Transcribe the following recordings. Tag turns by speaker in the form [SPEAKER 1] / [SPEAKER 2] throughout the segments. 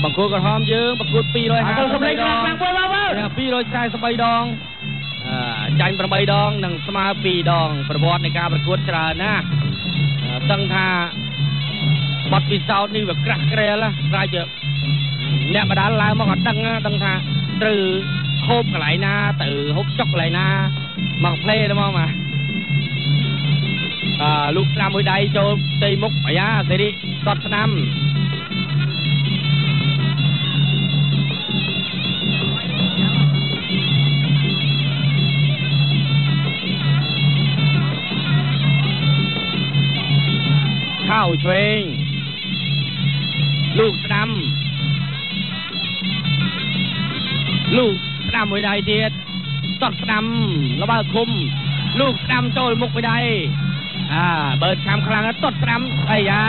[SPEAKER 1] บางคนก็หอมเยอะบางคนปีร้อยห้าสิบใบดองปีร้อยใส่ใบดองจันประใบดองหนังสมาปีดองประวัติในการประกวดจรานะตั้งท่าบัดปีเสานี่แบบกระเกลียละรายเจอเนี่ยมาด้านลายมาก่อนตั้งท่าตือโฮบกับไหลนาตือโฮบจอกไหลนามาเพลย์ได้มั้งมาลูกสนามมวยใดโจตีมุกไปยาเสรีตอดสนามเข้าเชงลูกสนามมวยใดเดียดตอดสนามระบาดคุมลูกสนามโจมุกไปใดเบิดคำคลังแล้วตดซ้ำไอ้ยา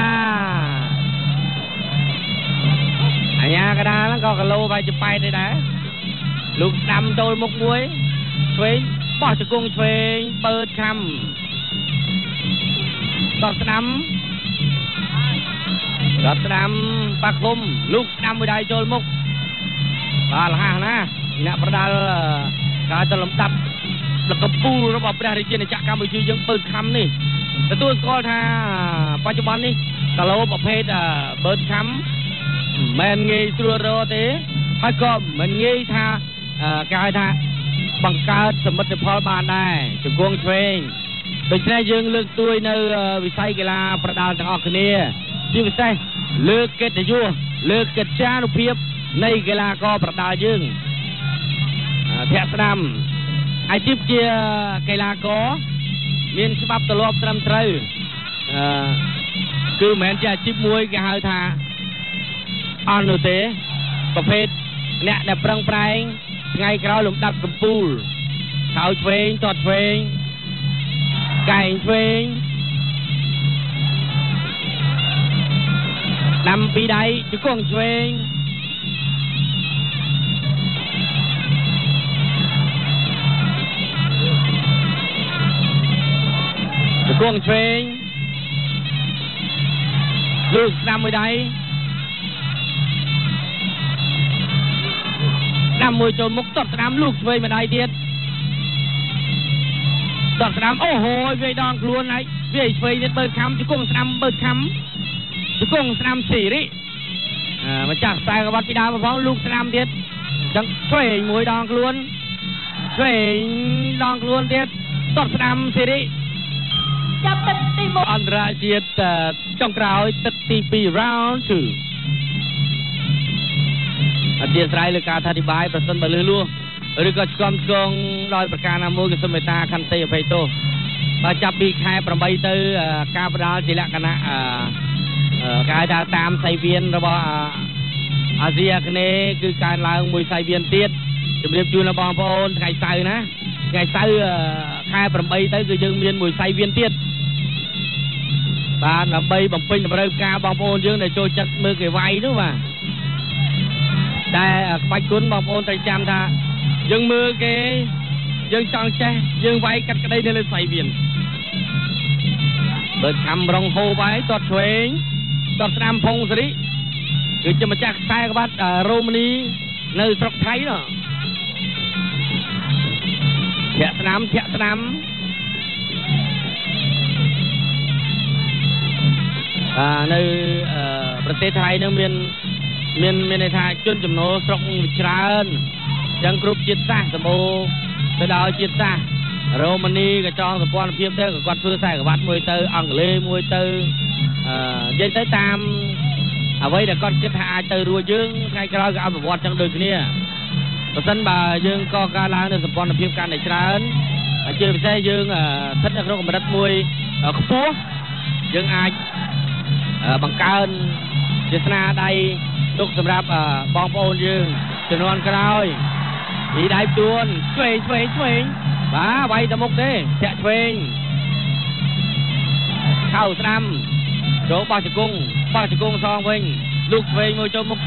[SPEAKER 1] กระดาแล้วก็กระโลไปจะไปได้นะลูกดำโดนมกมวยช่วยป้อจะกุ้งช่วยเปิดคำตดซ้ำปักลมลูกดำไม่ได้โจนมกบาลห่างนะเนี่ยประดาการจะลำดับแล้วก็ปูระบบประดาในเจนจากการไปยืยังเปิดคำนี่แต่ตัวสกอร์ท่าปัจจุบันนี้กะโลประเภทเบิร์ดคัมแมนเงยตัวโรเต้ให้ก็แมนเงยท่ากายท่าบังการสมรรถพอลบานได้จุกวงเทรนโดยเฉพาะยังเลือกตัวในวิสัยกีฬาประดาต่างออกนี้ที่วิสัยเลือกเกิดยั่วเลือกเกิดจ้านุเพียบในกีฬาก็ประดายังแถบสนามไอทิพย์เจียกีฬาก็มีนฉบับตลอดตรำเตยคือเหมือนจะจิบมวยกับหาทาอันนู้เตะประเภทเนี่ยแบบปรังปรายไงกระหลุมดับกับปูลเขาเชงจอดเชงไก่เชงนำปีใดจะก้องเชงกวงเทรนลูกนำมือใดนำมือโจมมุกตดสนามลูกเวยมาได้เดียดตดสนามโอ้โหเวยดองกลัวไหนเวยเวยเนี่ยเปิดคำจะกวงสนามเปิดคำจะกวงสนามสี่ริมาจากสายกับวัดพิดามาพร้อมลูกสนามเดียดจังช่วยมวยดองกลัวช่วยดองกลัวเดียดตดสนามสี่ริอันราเจียดจ้องกล่าวตัดตีปีราวน์ชื่ออาเจียสไลล์การอธิบายประสนบลือลู่หรือก็กองกองลอยประการนำมือกับสมัยตาคันเตยไปโตมาจับปีแค่ประใบเตอการประดาจิละกันนะการจะตามไซเวียนระบอาเซียกันนี้คือการล้างมวยไซเวียนเตี้ยจะเรียบจูนระบองพอนไก่ใส่นะไก่ใส่แค่ประใบเตอคือยังเวียนมวยไซเวียนเตี้ยบ้านลำใบบางปีลำเริ่มกาบางโอนยังในโจจัดมือเกี่ยวไว้ด้วยว่าแต่ไปคุ้นบางโอนใจจำท่ายังมือเกี่ยยังจังแช่ยังไว้กัดกระไดในเลยใส่เวียนเปิดคำรองโฮไว้ตอดเฉวงตอดสนามพงศรีคือจะมาจากสายกับบ้านโรมานีในสระไทยเนาะเทะสนามในประเทศไทยนั้นมีในทางจนจำนวนสกวิชายังกรุ๊ปจิตซ่าสมบูไปดาวจิตซ่าโรมานีกับจองสปอนเพียบเท่ากับกอดเพื่อใส่กับวัดมวยเตอร์อังเลมวยเตอร์ยังtớiตามเอาไว้แต่ก้อนคิดหาเตอร์รัวยึงใครก็รอกับเอาแบบวัดจังเดินขึ้นเนี่ยประสันบ่ายึงก็การล้างในสปอนเพียบการในชาร์นเจอไปใช้ยึงทัศน์นักรบกับรัฐมวยขบวนยึงอาบังการเจษนาใดตุกสำหรับบองโอนยืนจนวันกระไรอีได้ตัวนช่วยบ้าไว้ตะมุกเด้แฉะช่วยเข้าสนามโจป้าจะกุ้งซองเวงลูกเวงมือโจมุก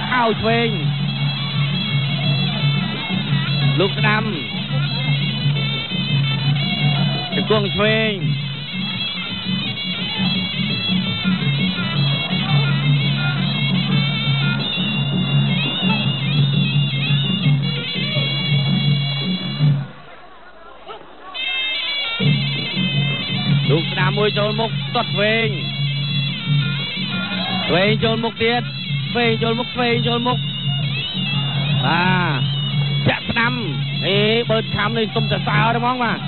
[SPEAKER 1] เข้าช่วยลูกสนามจะกุ้งช่วย មួយចូលមុខទាត់ឆ្វេងចូលមុខទៀតឆ្វេងចូលមុខចូលមុខបាទចាក់ស្ដាំបើខំនេះសុំតែសើទេហ្មងបាទ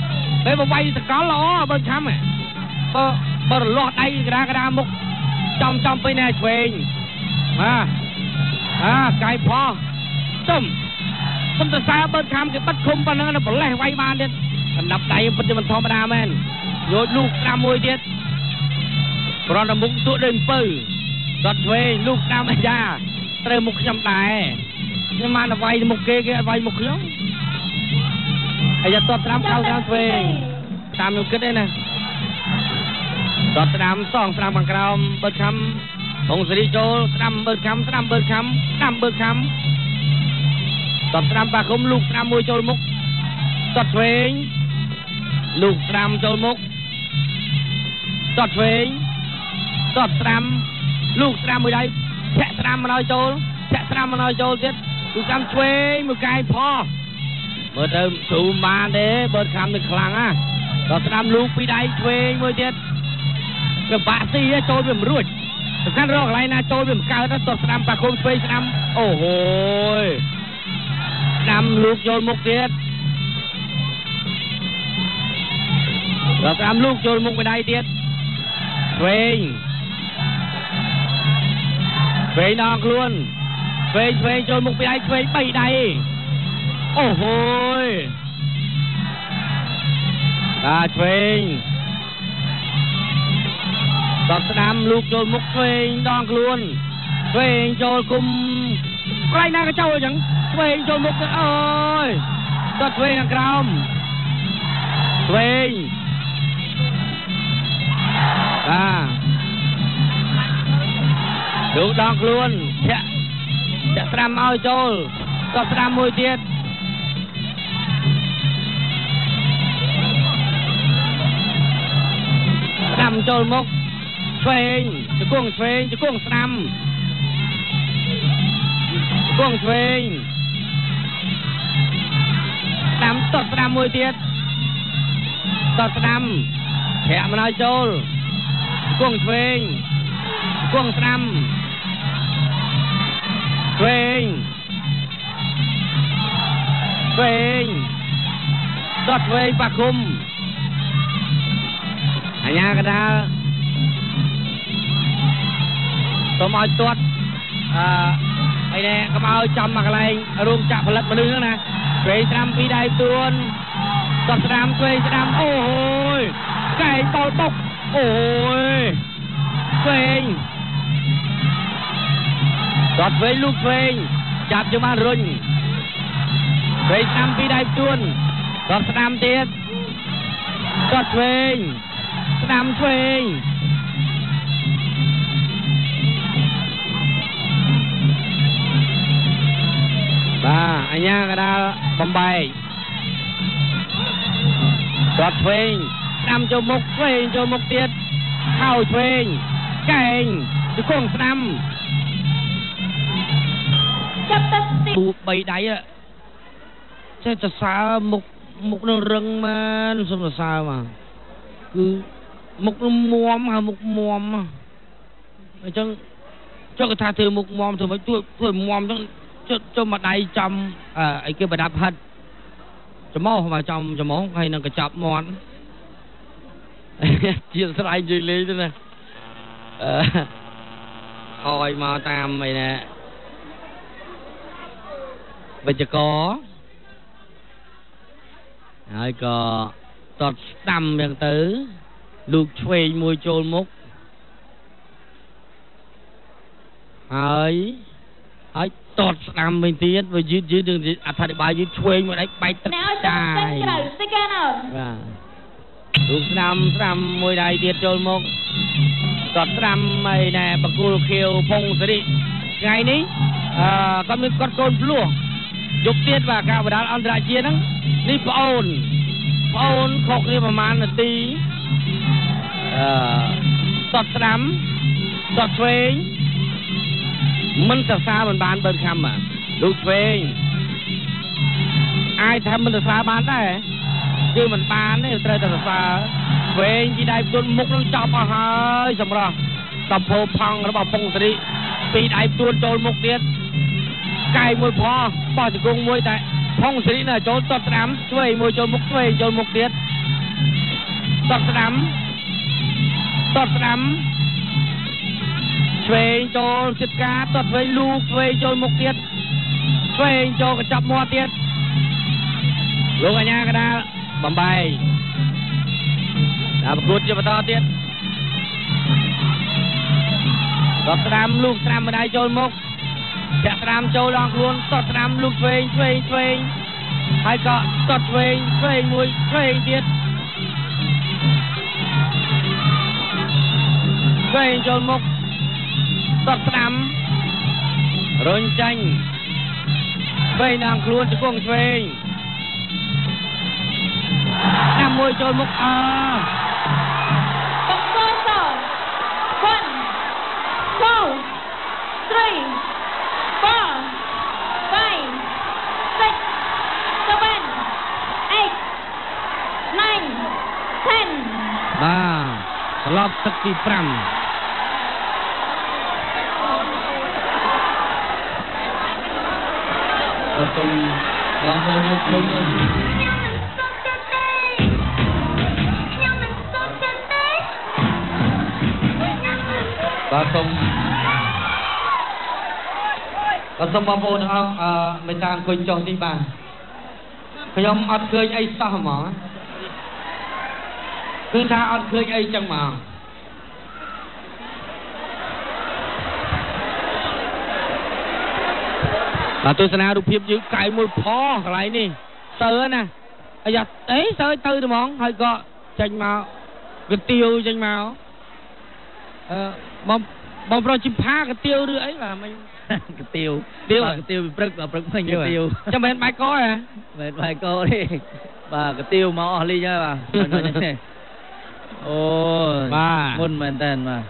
[SPEAKER 1] ពេលបវាយសកលល្អបើខំបើរលាស់ដៃក្រាមុខចំទៅណែឆ្វេងកាយផោះសុំតែសើបើខំគេបិទឃុំប៉ុណ្ណឹងប្រលេះវាយបានទៀតកណ្ដាប់ដៃពិតជាមិនធម្មតាមែនយកលូកស្ដាំមួយទៀតប្រន់តែមុខទួដូចអំពៅដុតឆ្វេងលូកស្ដាំអាយ៉ាត្រូវមុខខ្ញុំដែរខ្ញុំបានតែវាយមុខគេអត់វាយមុខខ្ញុំអាយ៉ាទាត់ស្ដាំក្រៅឆ្វេងតាមខ្ញុំគិតទេណាទាត់ស្ដាំសងស្ដាំខាងក្រោមបើខំពងសេរីចូលស្ដាំបើខំស្ដាំបើខំទាត់ស្ដាំបាគុំលូកស្ដាំមួយចូលមុខទាត់ឆ្វេងលូកស្ដាំចូលមុខទាត់ឆ្វេងទាត់ស្ដាំលូកស្ដាំមួយដៃធាក់ស្ដាំមកឲ្យចូលទៀតលូកស្ដាំឆ្វេងមួយកែផោះមើលទៅស៊ូបានទេបើខំនឹងខ្លាំងណាទាត់ស្ដាំលូកពីរដៃឆ្វេងមួយទៀតវាបាក់ស៊ីចូលវាមិនរួចសំខាន់រកកន្លែងណាចូលវាមិនកើតទាត់ស្ដាំបាគុំឆ្វេងស្ដាំអូហូយស្ដាំលូកចូលមុខទៀតដល់តាមលូកចូលមុខមួយដៃទៀតឆ្វេងដល់ខ្លួនឆ្វេងចូលមុខពីដៃឆ្វេង3ដៃអូហូយឆ្វេងដល់ស្ដាំលូកចូលមុខឆ្វេងដល់ខ្លួនឆ្វេងចូលគុំកន្លែងណាក៏ចូលអញ្ចឹងឆ្វេងចូលមុខទៅអូយដល់ឆ្វេងខាងក្រោមឆ្វេងលូកដល់ខ្លួនធាក់ស្ដាំឲ្យចូលក៏ស្ដាំមួយទៀតស្ដាំចូលមុខឆ្វេងជង្គង់ឆ្វេងជង្គង់ស្ដាំជង្គង់ឆ្វេងស្ដាំទាត់ស្ដាំមួយទៀតទាត់ស្ដាំធាក់មកឲ្យចូលជង្គង់ឆ្វេងជង្គង់ស្ដាំឆ្វេងទាត់ឆ្វេងបាគុំអញ្ញាកដាលសូមឲ្យទាត់អីនេះកុំឲ្យចំមកកន្លែងរោងចក្រផលិតមនុស្សហ្នឹងណាឆ្វេងស្ដាំពីដៃទួនទាត់ស្ដាំឆ្វេងស្ដាំអូយកែងបោលបុកអូយឆ្វេងទាត់ឆ្វេងលូកឆ្វេងចាប់យកបានរុញឆ្វេងស្ដាំពីដៃទួនទាត់ស្ដាំទៀតទាត់ឆ្វេងស្ដាំឆ្វេងអញ្ញាកដាលបំបែកទាត់ឆ្វេងស្ដាំចូលមុខឆ្វេងចូលមុខទៀតខោឆ្វេងកែងជង្គង់ស្ដាំចាប់ទឹកទី3ដៃចេះសរសើរមុខនឹងរឹងមែនសុំសរសើរមកគឺមុខនឹងមាំហើយមុខមាំអញ្ចឹងចុះគេថាធ្វើមុខមាំធ្វើម៉េចធ្វើមាំអញ្ចឹងចុះមកដៃចំអីគេប្រដាប់ហិតច្រមុះមកចំច្រមុះហើយនឹងកញ្ចប់មាត់ជាស្រ័យនិយាយលេងទៅណាអោយមកតាមអីណាវិជ្ជករហើយក៏តតស្ដាំយ៉ាងទៅលូកឆ្វេងមួយចូលមុខហើយតតស្ដាំវិញទៀតវាយឺតនឹងអធិប្បាយយឺតឆ្វេងមកដៃបែកទឹកចាយបាទលូកស្ដាំមួយដៃទៀតចូលមុខតតស្ដាំអីណែបកុលខៀវភងសេរីថ្ងៃនេះគាត់មានកូនភ្លោះយប់ទៀតបាទការបដាល់អន្តរជាតិហ្នឹងនេះប្អូនខុសគ្នាប្រហែលនាទីតតស្ដាំតតឆ្វេងមិនសរសើរមិនបានបើខំបាទលូកឆ្វេងអាចថាមិនសរសើរបានដែរគឺមិនបានទេត្រូវតែសរសើរ ឆ្វេងពីដៃផ្ដួលមុខនឹងចាប់អស់ហើយសម្រាប់តំភោផង់របស់ពងសេរីពីដៃផ្ដួលចូលមុខទៀតកាយមួយផបោះជង្គង់មួយតែផុងសេរីនៅចូលតត់ស្ដាំឆ្វេងមួយចូលមុខឆ្វេងចូលមុខទៀតតត់ស្ដាំឆ្វេងចូលសិតការតត់ឆ្វេងលូកឆ្វេងចូលមុខទៀតឆ្វេងចូលកញ្ចប់មាត់ទៀតលោកអាញាកដាលបំបែកដល់ប្រកួតជាបន្តទៀតតត់ស្ដាំលូកស្ដាំម្ដាយចូលមុខចាក់ស្ដាំចូលដងខ្លួនតត់ស្ដាំលូកឆ្វេងហើយក៏តត់ឆ្វេងមួយឆ្វេងទៀតឆ្វេងចូលមុខតត់ស្ដាំរុញចាញ់ឆ្វេងដងខ្លួនជង្គង់ឆ្វេងតាមមួយចូលមុខសឡប់ទឹកទី5សូមបងប្អូនលោកគ្រូបាទសូមបងប្អូនទាំងអស់មេត្តាអង្គុយចុះទីបាទខ្ញុំអត់ឃើញអីសោះហ្មងគឺថាអត់ឃើញអីចឹងមកបាទទស្សនារូបភាពយើងកាយមួយផកន្លែងនេះសើណាអាយ៉ាអីសើទៅហ្មងហើយក៏ចេញមកកាទៀវចេញមកបងប្រុសជីផាកាទៀវឬអីបាទមិញកាទៀវពីព្រឹកដល់ព្រឹកមិញកាទៀវចាំមិនបាយកហ៎មិនបាយកទេបាទកាទៀវមកអស់លីងហើយបាទអូបាទមុនមែនតើបាទ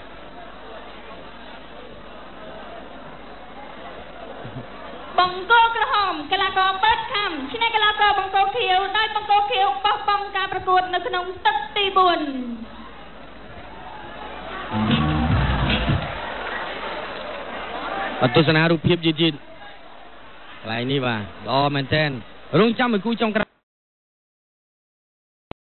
[SPEAKER 1] បង្គោលក្រហមកីឡាករបឺតខំឈ្នះកីឡាករបង្គោលខៀវដោយបង្គោលខៀវបោះបង់ការប្រកួតនៅក្នុងទឹកទី4បាទទស្សនារូបភាពយឺតកន្លែងនេះបាទល្អមែនតើរងចាំឲ្យគូចុងក្រោយ